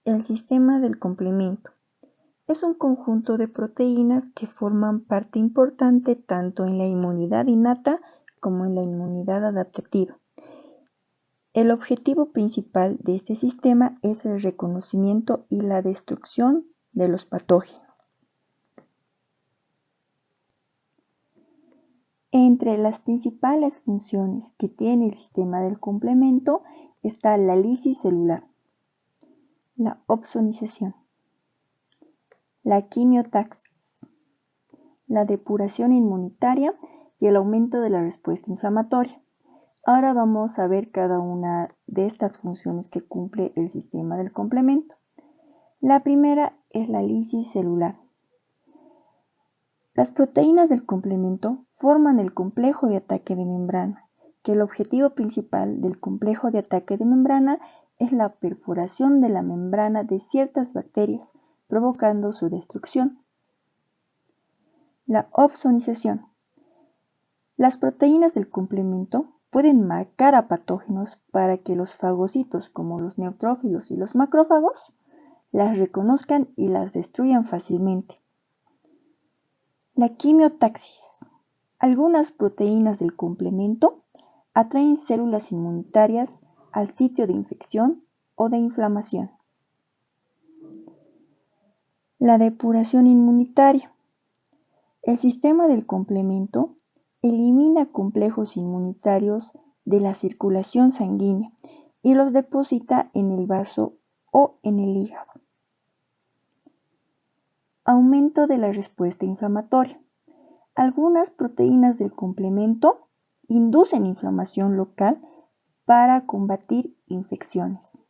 El sistema del complemento es un conjunto de proteínas que forman parte importante tanto en la inmunidad innata como en la inmunidad adaptativa. El objetivo principal de este sistema es el reconocimiento y la destrucción de los patógenos. Entre las principales funciones que tiene el sistema del complemento está la lisis celular, la opsonización, la quimiotaxis, la depuración inmunitaria y el aumento de la respuesta inflamatoria. Ahora vamos a ver cada una de estas funciones que cumple el sistema del complemento. La primera es la lisis celular. Las proteínas del complemento forman el complejo de ataque de membrana, que el objetivo principal del complejo de ataque de membrana es la perforación de la membrana de ciertas bacterias, provocando su destrucción. La opsonización. Las proteínas del complemento pueden marcar a patógenos para que los fagocitos, como los neutrófilos y los macrófagos, las reconozcan y las destruyan fácilmente. La quimiotaxis. Algunas proteínas del complemento atraen células inmunitarias al sitio de infección o de inflamación. La depuración inmunitaria. El sistema del complemento elimina complejos inmunitarios de la circulación sanguínea y los deposita en el vaso o en el hígado. Aumento de la respuesta inflamatoria. Algunas proteínas del complemento inducen inflamación local para combatir infecciones.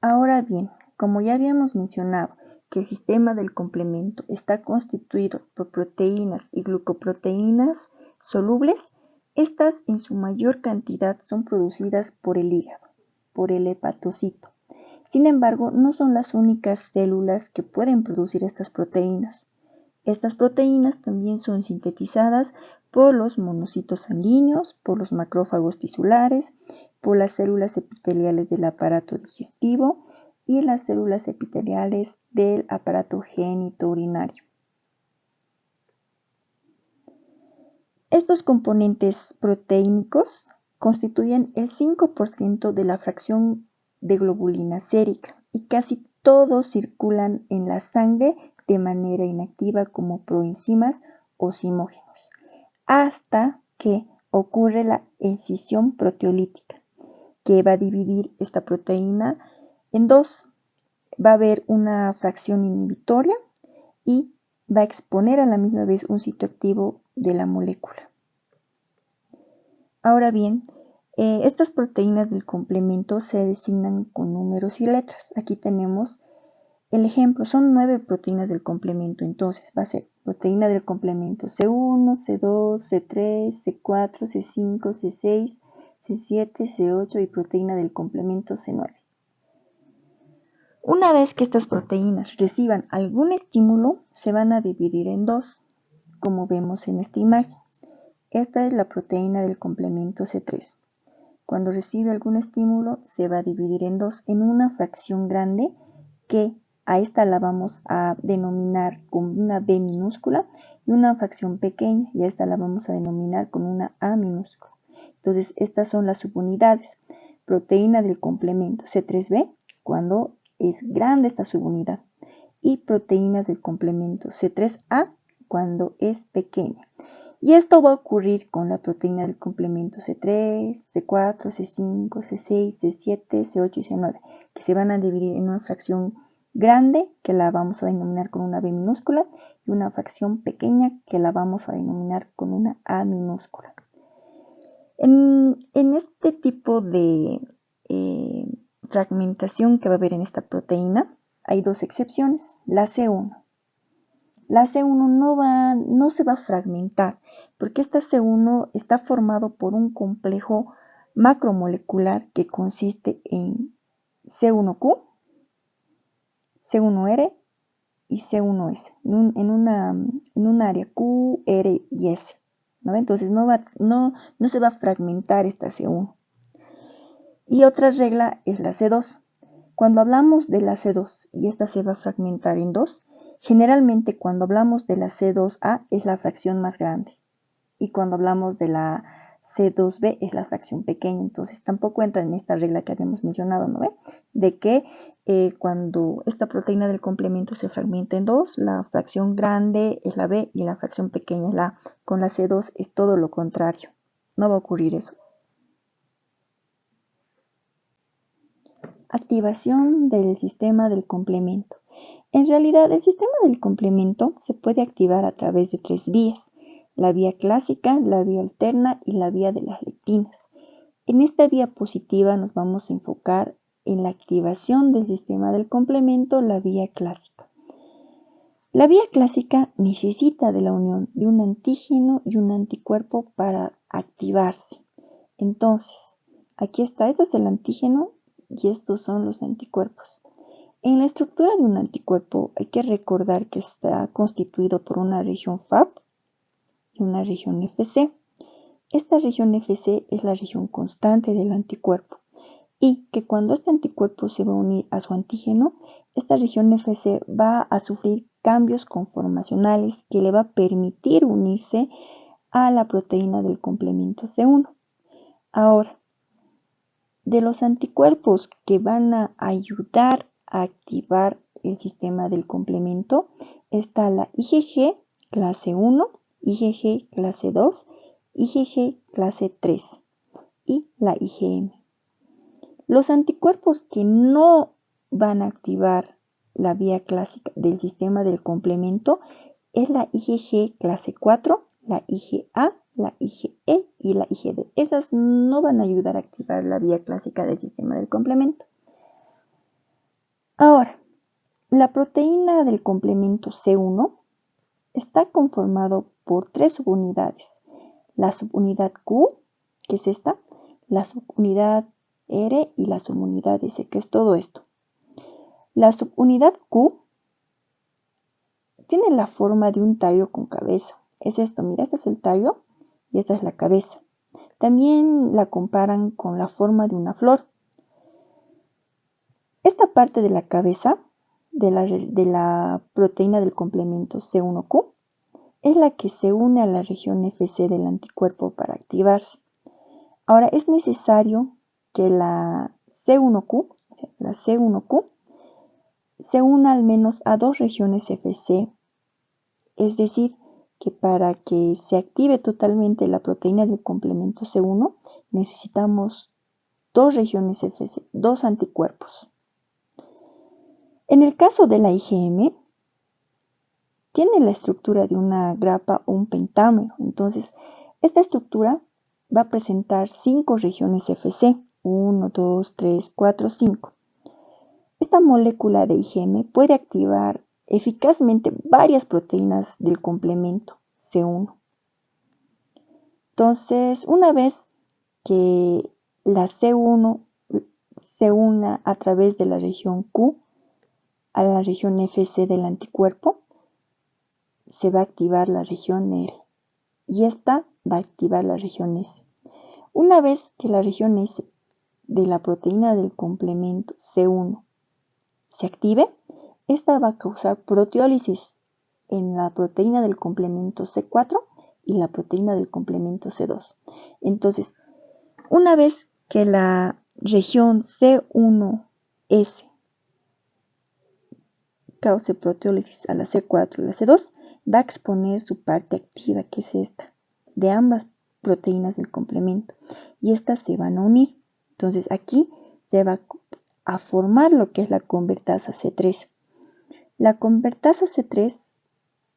Ahora bien, como ya habíamos mencionado que el sistema del complemento está constituido por proteínas y glucoproteínas solubles, estas en su mayor cantidad son producidas por el hígado, por el hepatocito. Sin embargo, no son las únicas células que pueden producir estas proteínas. Estas proteínas también son sintetizadas por los monocitos sanguíneos, por los macrófagos tisulares, por las células epiteliales del aparato digestivo y las células epiteliales del aparato genitourinario. Estos componentes proteínicos constituyen el 5% de la fracción de globulina sérica y casi todos circulan en la sangre de manera inactiva como proenzimas o zimógenos, hasta que ocurre la escisión proteolítica, que va a dividir esta proteína en dos. Va a haber una fracción inhibitoria y va a exponer a la misma vez un sitio activo de la molécula. Ahora bien, estas proteínas del complemento se designan con números y letras. Aquí tenemos el ejemplo, son 9 proteínas del complemento, entonces va a ser proteína del complemento C1, C2, C3, C4, C5, C6, C7, C8 y proteína del complemento C9. Una vez que estas proteínas reciban algún estímulo, se van a dividir en dos, como vemos en esta imagen. Esta es la proteína del complemento C3. Cuando recibe algún estímulo, se va a dividir en dos, en una fracción grande que a esta la vamos a denominar con una B minúscula y una fracción pequeña y a esta la vamos a denominar con una A minúscula. Entonces, estas son las subunidades. Proteína del complemento C3b cuando es grande esta subunidad y proteínas del complemento C3a cuando es pequeña. Y esto va a ocurrir con la proteína del complemento C3, C4, C5, C6, C7, C8 y C9, que se van a dividir en una fracción grande, que la vamos a denominar con una B minúscula, y una fracción pequeña, que la vamos a denominar con una A minúscula. En este tipo de fragmentación que va a haber en esta proteína, hay dos excepciones. La C1. La C1 no se va a fragmentar, porque esta C1 está formado por un complejo macromolecular que consiste en C1Q, C1R y C1S, en un área Q, R y S, ¿no? Entonces no se va a fragmentar esta C1. Y otra regla es la C2. Cuando hablamos de la C2 y esta se va a fragmentar en 2, generalmente cuando hablamos de la C2A es la fracción más grande. Y cuando hablamos de la C2B es la fracción pequeña. Entonces tampoco entra en esta regla que habíamos mencionado, ¿no ve? De que cuando esta proteína del complemento se fragmenta en 2, la fracción grande es la B y la fracción pequeña es la A. Con la C2 es todo lo contrario. No va a ocurrir eso. Activación del sistema del complemento. En realidad, el sistema del complemento se puede activar a través de 3 vías: la vía clásica, la vía alterna y la vía de las lectinas. En esta diapositiva nos vamos a enfocar en la activación del sistema del complemento, la vía clásica. La vía clásica necesita de la unión de un antígeno y un anticuerpo para activarse. Entonces, aquí está, esto es el antígeno y estos son los anticuerpos. En la estructura de un anticuerpo hay que recordar que está constituido por una región FAB y una región FC. Esta región FC es la región constante del anticuerpo y que cuando este anticuerpo se va a unir a su antígeno, esta región FC va a sufrir cambios conformacionales que le va a permitir unirse a la proteína del complemento C1. Ahora, de los anticuerpos que van a ayudar a activar el sistema del complemento está la IgG clase 1, IgG clase 2, IgG clase 3 y la IgM. Los anticuerpos que no van a activar la vía clásica del sistema del complemento es la IgG clase 4, la IgA, la IgE y la IgD. Esas no van a ayudar a activar la vía clásica del sistema del complemento. Ahora, la proteína del complemento C1 está conformado por 3 subunidades. La subunidad Q, que es esta, la subunidad R y la subunidad S, que es todo esto. La subunidad Q tiene la forma de un tallo con cabeza. Es esto, mira, este es el tallo y esta es la cabeza. También la comparan con la forma de una flor. Esta parte de la cabeza de la proteína del complemento C1Q es la que se une a la región FC del anticuerpo para activarse. Ahora es necesario que la C1Q se una al menos a 2 regiones FC, es decir, que para que se active totalmente la proteína del complemento C1 necesitamos 2 regiones FC, 2 anticuerpos. En el caso de la IgM, tiene la estructura de una grapa o un pentámero. Entonces, esta estructura va a presentar 5 regiones FC. 1, 2, 3, 4, 5. Esta molécula de IgM puede activar eficazmente varias proteínas del complemento C1. Entonces, una vez que la C1 se una a través de la región Q a la región FC del anticuerpo, se va a activar la región R y esta va a activar la región S. Una vez que la región S de la proteína del complemento C1 se active, esta va a causar proteólisis en la proteína del complemento C4 y la proteína del complemento C2. Entonces, una vez que la región C1S cause proteólisis a la C4 y la C2, va a exponer su parte activa, que es esta, de ambas proteínas del complemento, y estas se van a unir. Entonces aquí se va a formar lo que es la convertasa C3. La convertasa C3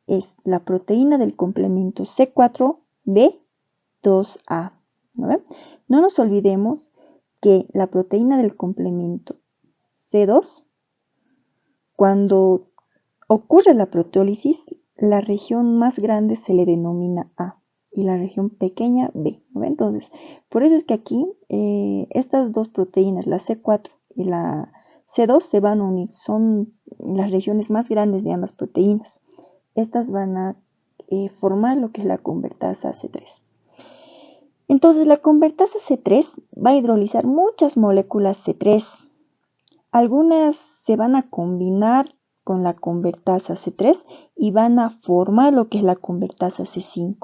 es la proteína del complemento C4B2A. ¿No nos olvidemos que la proteína del complemento C2, cuando ocurre la proteólisis, la región más grande se le denomina A y la región pequeña B. ¿No? Entonces, por eso es que aquí estas dos proteínas, la C4 y la C2, se van a unir. Son las regiones más grandes de ambas proteínas. Estas van a formar lo que es la convertasa C3. Entonces la convertasa C3 va a hidrolizar muchas moléculas C3. Algunas se van a combinar con la convertasa C3 y van a formar lo que es la convertasa C5.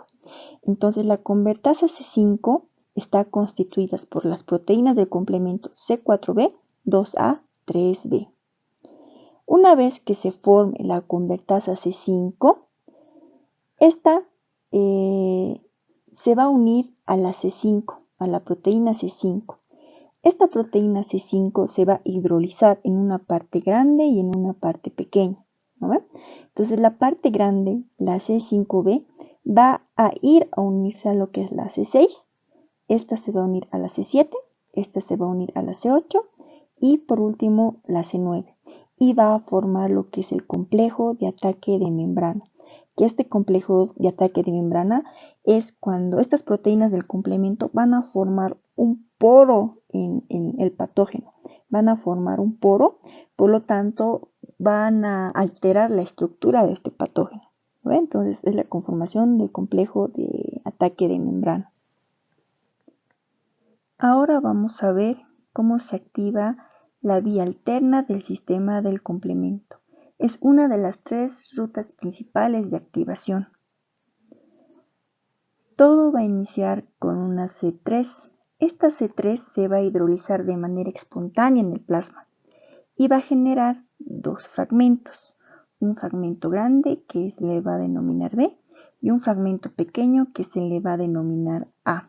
Entonces la convertasa C5 está constituida por las proteínas del complemento C4b, 2a, 3b. Una vez que se forme la convertasa C5, esta se va a unir a la C5, a la proteína C5. Esta proteína C5 se va a hidrolizar en una parte grande y en una parte pequeña, ¿no ven? Entonces la parte grande, la C5b, va a ir a unirse a lo que es la C6, esta se va a unir a la C7, esta se va a unir a la C8 y por último la C9, y va a formar lo que es el complejo de ataque de membrana. Que este complejo de ataque de membrana es cuando estas proteínas del complemento van a formar un poro en el patógeno, van a formar un poro, por lo tanto van a alterar la estructura de este patógeno, ¿no? Entonces es la conformación del complejo de ataque de membrana. Ahora vamos a ver cómo se activa la vía alterna del sistema del complemento. Es una de las 3 rutas principales de activación. Todo va a iniciar con una C3. Esta C3 se va a hidrolizar de manera espontánea en el plasma y va a generar 2 fragmentos. Un fragmento grande que se le va a denominar B y un fragmento pequeño que se le va a denominar A.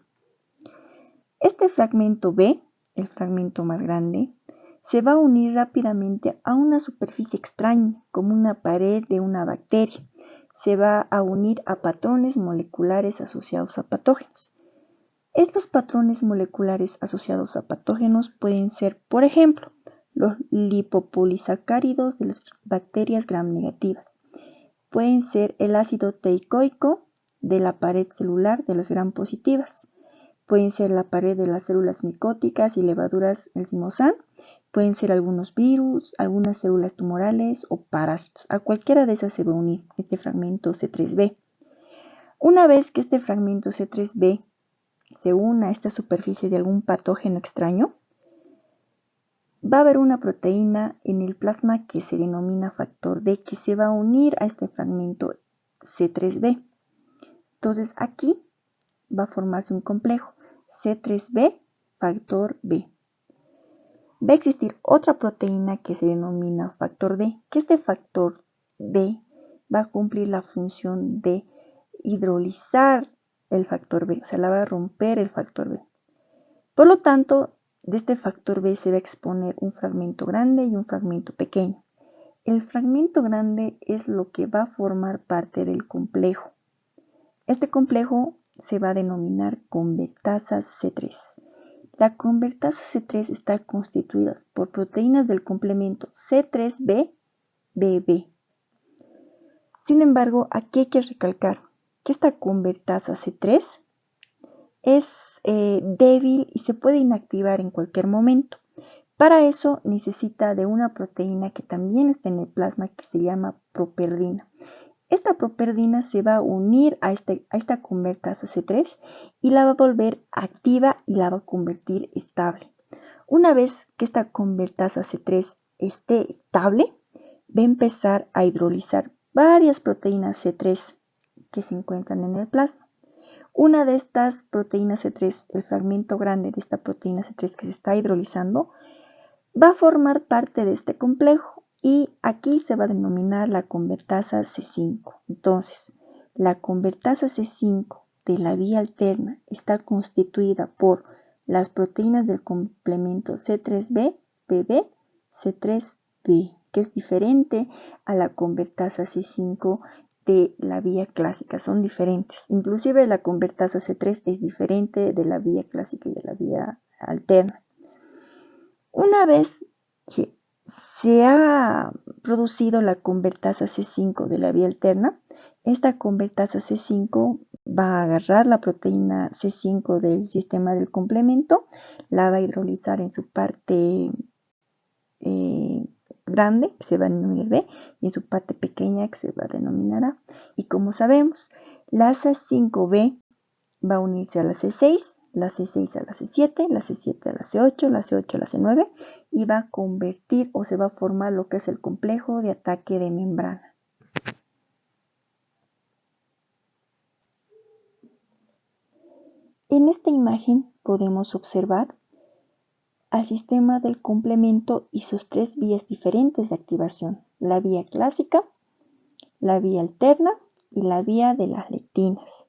Este fragmento B, el fragmento más grande, se va a unir rápidamente a una superficie extraña, como una pared de una bacteria. Se va a unir a patrones moleculares asociados a patógenos. Estos patrones moleculares asociados a patógenos pueden ser, por ejemplo, los lipopolisacáridos de las bacterias gram negativas. Pueden ser el ácido teicoico de la pared celular de las gram positivas. Pueden ser la pared de las células micóticas y levaduras enzimosán. Pueden ser algunos virus, algunas células tumorales o parásitos. A cualquiera de esas se va a unir este fragmento C3b. Una vez que este fragmento C3b se una a esta superficie de algún patógeno extraño, va a haber una proteína en el plasma que se denomina factor D que se va a unir a este fragmento C3b. Entonces aquí va a formarse un complejo C3b factor B. Va a existir otra proteína que se denomina factor D, que este factor D va a cumplir la función de hidrolizar el factor B, o sea, la va a romper el factor B. Por lo tanto, de este factor B se va a exponer un fragmento grande y un fragmento pequeño. El fragmento grande es lo que va a formar parte del complejo. Este complejo se va a denominar convertasa C3. La convertasa C3 está constituida por proteínas del complemento C3b-BB. Sin embargo, aquí hay que recalcar que esta convertasa C3 es débil y se puede inactivar en cualquier momento. Para eso necesita de una proteína que también está en el plasma que se llama properdina. Esta properdina se va a unir a esta convertasa C3 y la va a volver activa y la va a convertir estable. Una vez que esta convertasa C3 esté estable, va a empezar a hidrolizar varias proteínas C3 que se encuentran en el plasma. Una de estas proteínas C3, el fragmento grande de esta proteína C3 que se está hidrolizando, va a formar parte de este complejo y aquí se va a denominar la convertasa C5. Entonces, la convertasa C5 de la vía alterna está constituida por las proteínas del complemento C3b, BB, C3b, que es diferente a la convertasa C5 de la vía clásica, son diferentes. Inclusive la convertasa C3 es diferente de la vía clásica y de la vía alterna. Una vez que se ha producido la convertasa C5 de la vía alterna, esta convertasa C5 va a agarrar la proteína C5 del sistema del complemento, la va a hidrolizar en su parte grande, que se va a denominar B, y en su parte pequeña, que se va a denominar A. Y como sabemos, la C5B va a unirse a la C6, la C6 a la C7, la C7 a la C8, la C8 a la C9 y va a convertir o se va a formar lo que es el complejo de ataque de membrana. En esta imagen podemos observar al sistema del complemento y sus tres vías diferentes de activación, la vía clásica, la vía alterna y la vía de las lectinas.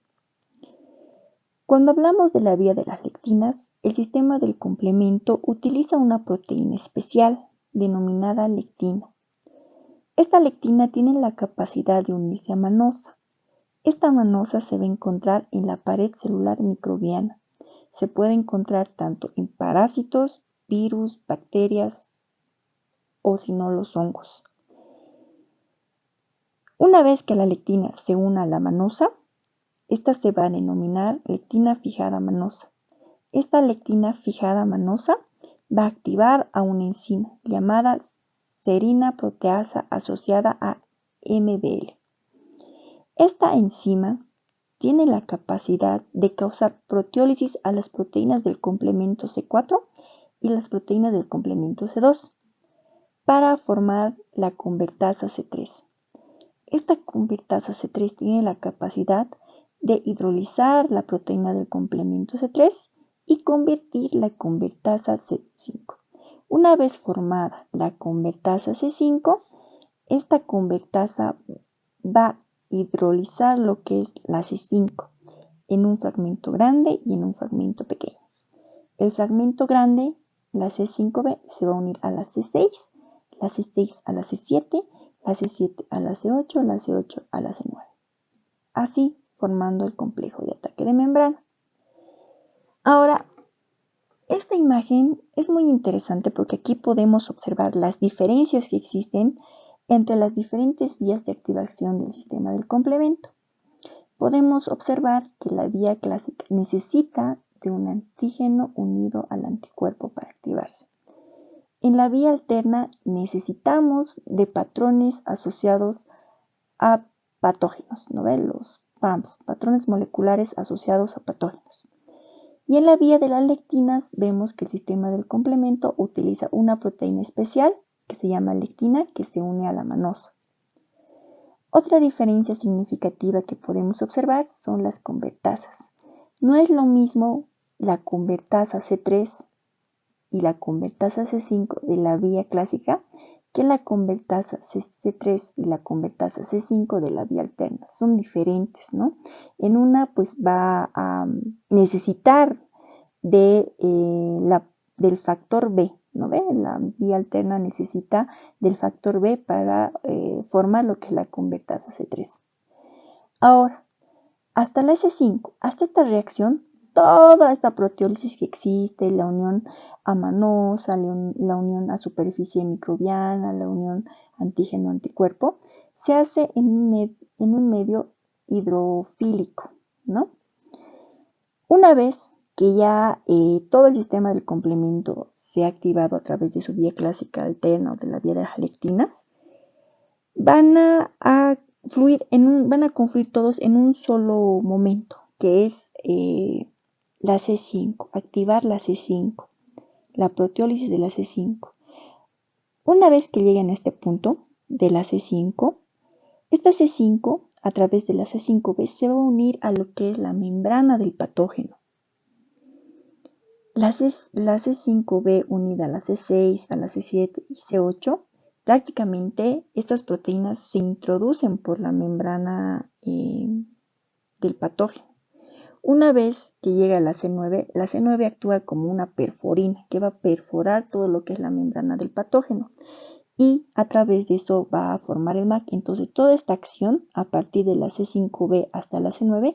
Cuando hablamos de la vía de las lectinas, el sistema del complemento utiliza una proteína especial denominada lectina. Esta lectina tiene la capacidad de unirse a manosa. Esta manosa se va a encontrar en la pared celular microbiana. Se puede encontrar tanto en parásitos, virus, bacterias o si no los hongos. Una vez que la lectina se una a la manosa, esta se va a denominar lectina fijada manosa. Esta lectina fijada manosa va a activar a una enzima llamada serina proteasa asociada a MBL. Esta enzima tiene la capacidad de causar proteólisis a las proteínas del complemento C4 y las proteínas del complemento C2 para formar la convertasa C3. Esta convertasa C3 tiene la capacidad de hidrolizar la proteína del complemento C3 y convertir la convertasa C5. Una vez formada la convertasa C5, esta convertasa va a hidrolizar lo que es la C5 en un fragmento grande y en un fragmento pequeño. El fragmento grande, la C5b, se va a unir a la C6, la C6 a la C7, la C7 a la C8, la C8 a la C9. Así formando el complejo de ataque de membrana. Ahora, esta imagen es muy interesante porque aquí podemos observar las diferencias que existen entre las diferentes vías de activación del sistema del complemento. Podemos observar que la vía clásica necesita de un antígeno unido al anticuerpo para activarse. En la vía alterna necesitamos de patrones asociados a patógenos, ¿no ven? Los PAMPs, patrones moleculares asociados a patógenos. Y en la vía de las lectinas vemos que el sistema del complemento utiliza una proteína especial que se llama lectina que se une a la manosa. Otra diferencia significativa que podemos observar son las convertasas. No es lo mismo la convertasa C3 y la convertasa C5 de la vía clásica que la convertasa C3 y la convertasa C5 de la vía alterna. Son diferentes, ¿no? En una pues va a necesitar del factor B, ¿no ve? La vía alterna necesita del factor B para formar lo que es la convertasa C3. Ahora, hasta la S5, hasta esta reacción, toda esta proteólisis que existe, la unión a manosa, la unión a superficie microbiana, la unión antígeno-anticuerpo, se hace en un medio hidrofílico, ¿no? Una vez que ya todo el sistema del complemento se ha activado a través de su vía clásica alterna o de la vía de las lectinas, van a confluir todos en un solo momento, que es la C5, activar la C5, la proteólisis de la C5. Una vez que lleguen a este punto de la C5, esta C5, a través de la C5b, se va a unir a lo que es la membrana del patógeno. La C5b unida a la C6, a la C7 y C8, prácticamente estas proteínas se introducen por la membrana del patógeno. Una vez que llega a la C9 actúa como una perforina que va a perforar todo lo que es la membrana del patógeno y a través de eso va a formar el MAC. Entonces toda esta acción a partir de la C5b hasta la C9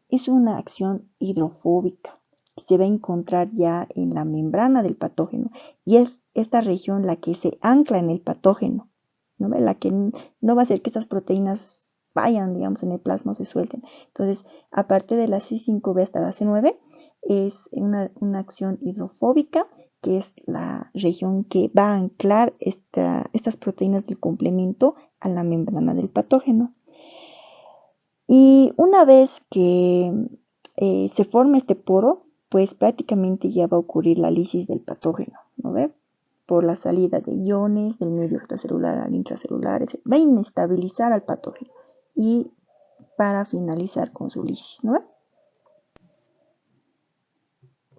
es una acción hidrofóbica que se va a encontrar ya en la membrana del patógeno y es esta región la que se ancla en el patógeno, ¿no? La que no va a hacer que estas proteínas vayan, digamos, en el plasma o se suelten. Entonces, a partir de la C5b hasta la C9 es una acción hidrofóbica, que es la región que va a anclar estas proteínas del complemento a la membrana del patógeno. Y una vez que se forma este poro, pues prácticamente ya va a ocurrir la lisis del patógeno, ¿no ve? Por la salida de iones del medio extracelular al intracelular, va a inestabilizar al patógeno y para finalizar con su lisis, ¿no ve?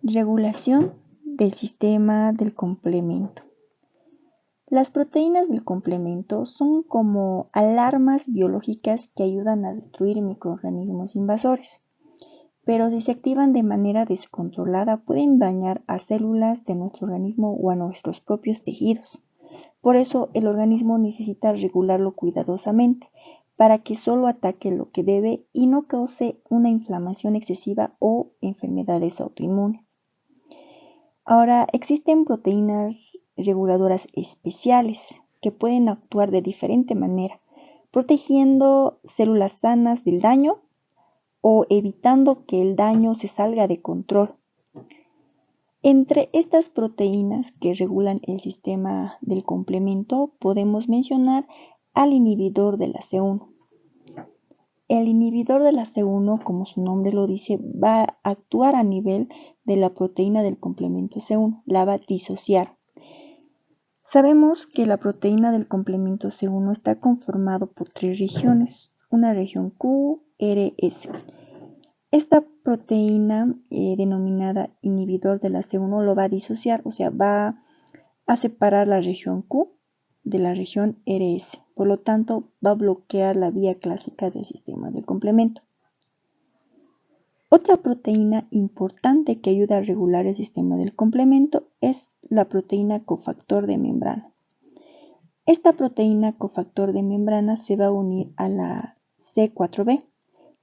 Regulación del sistema del complemento. Las proteínas del complemento son como alarmas biológicas que ayudan a destruir microorganismos invasores, pero si se activan de manera descontrolada pueden dañar a células de nuestro organismo o a nuestros propios tejidos. Por eso el organismo necesita regularlo cuidadosamente para que solo ataque lo que debe y no cause una inflamación excesiva o enfermedades autoinmunes. Ahora, existen proteínas reguladoras especiales que pueden actuar de diferente manera, protegiendo células sanas del daño o evitando que el daño se salga de control. Entre estas proteínas que regulan el sistema del complemento podemos mencionar al inhibidor de la C1. El inhibidor de la C1, como su nombre lo dice, va a actuar a nivel de la proteína del complemento C1, la va a disociar. Sabemos que la proteína del complemento C1 está conformado por 3 regiones, una región Q, R, S. Esta proteína denominada inhibidor de la C1 lo va a disociar, o sea, va a separar la región Q de la región RS. Por lo tanto, va a bloquear la vía clásica del sistema del complemento. Otra proteína importante que ayuda a regular el sistema del complemento es la proteína cofactor de membrana. Esta proteína cofactor de membrana se va a unir a la C4b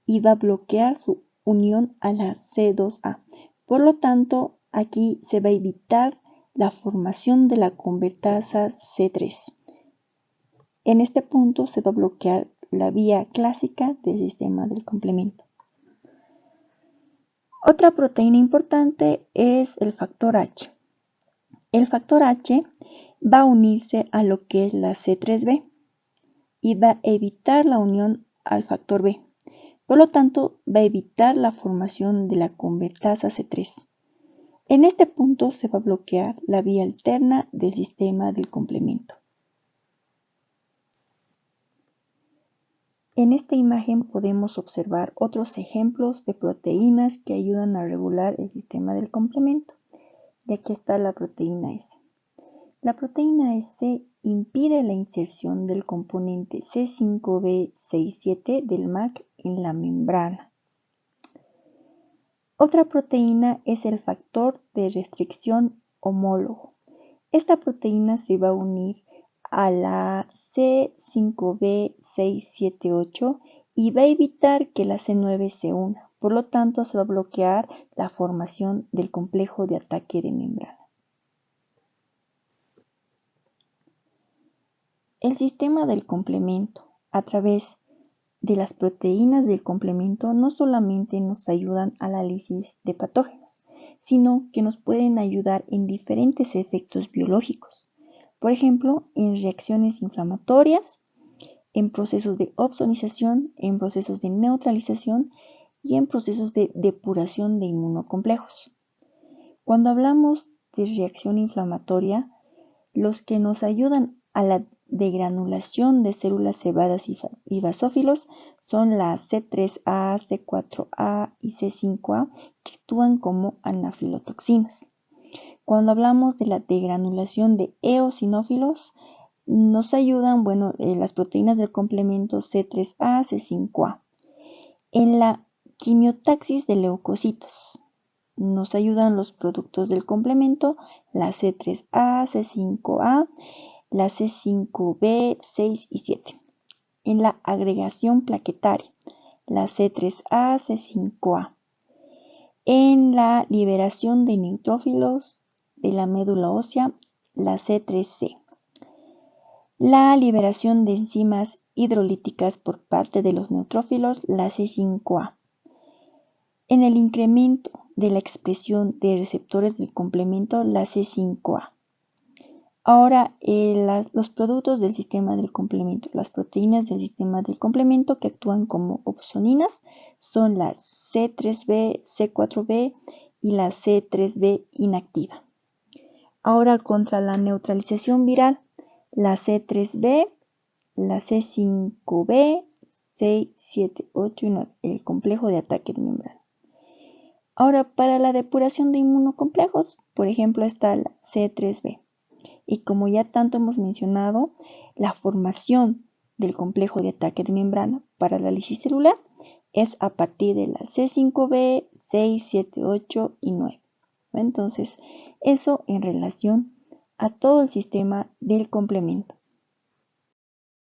y va a bloquear su unión a la C2a. Por lo tanto, aquí se va a evitar la formación de la convertasa C3. En este punto se va a bloquear la vía clásica del sistema del complemento. Otra proteína importante es el factor H. El factor H va a unirse a lo que es la C3b y va a evitar la unión al factor B. Por lo tanto, va a evitar la formación de la convertasa C3. En este punto se va a bloquear la vía alterna del sistema del complemento. En esta imagen podemos observar otros ejemplos de proteínas que ayudan a regular el sistema del complemento. Y aquí está la proteína S. La proteína S impide la inserción del componente C5b67 del MAC en la membrana. Otra proteína es el factor de restricción homólogo. Esta proteína se va a unir a la C5b678 y va a evitar que la C9 se una. Por lo tanto, se va a bloquear la formación del complejo de ataque de membrana. El sistema del complemento, a través de las proteínas del complemento, no solamente nos ayudan a la lisis de patógenos, sino que nos pueden ayudar en diferentes efectos biológicos. Por ejemplo, en reacciones inflamatorias, en procesos de opsonización, en procesos de neutralización y en procesos de depuración de inmunocomplejos. Cuando hablamos de reacción inflamatoria, los que nos ayudan a la degranulación de células cebadas y basófilos son la C3A, C4A y C5A, que actúan como anafilotoxinas. Cuando hablamos de la degranulación de eosinófilos, nos ayudan las proteínas del complemento C3A, C5A. En la quimiotaxis de leucocitos, nos ayudan los productos del complemento, la C3A, C5A, la C5b, 6 y 7. En la agregación plaquetaria, la C3A, C5A. En la liberación de neutrófilos de la médula ósea, la C3C. La liberación de enzimas hidrolíticas por parte de los neutrófilos, la C5A. En el incremento de la expresión de receptores del complemento, la C5A. Ahora, los productos del sistema del complemento, las proteínas del sistema del complemento que actúan como opsoninas son las C3b, C4b y la C3b inactiva. Ahora contra la neutralización viral, la C3b, la C5b, 6, 7, 8 y 9, el complejo de ataque de membrana. Ahora para la depuración de inmunocomplejos, por ejemplo, está la C3b. Y como ya tanto hemos mencionado, la formación del complejo de ataque de membrana para la lisis celular es a partir de la C5b, 6, 7, 8 y 9. Entonces, eso en relación a todo el sistema del complemento.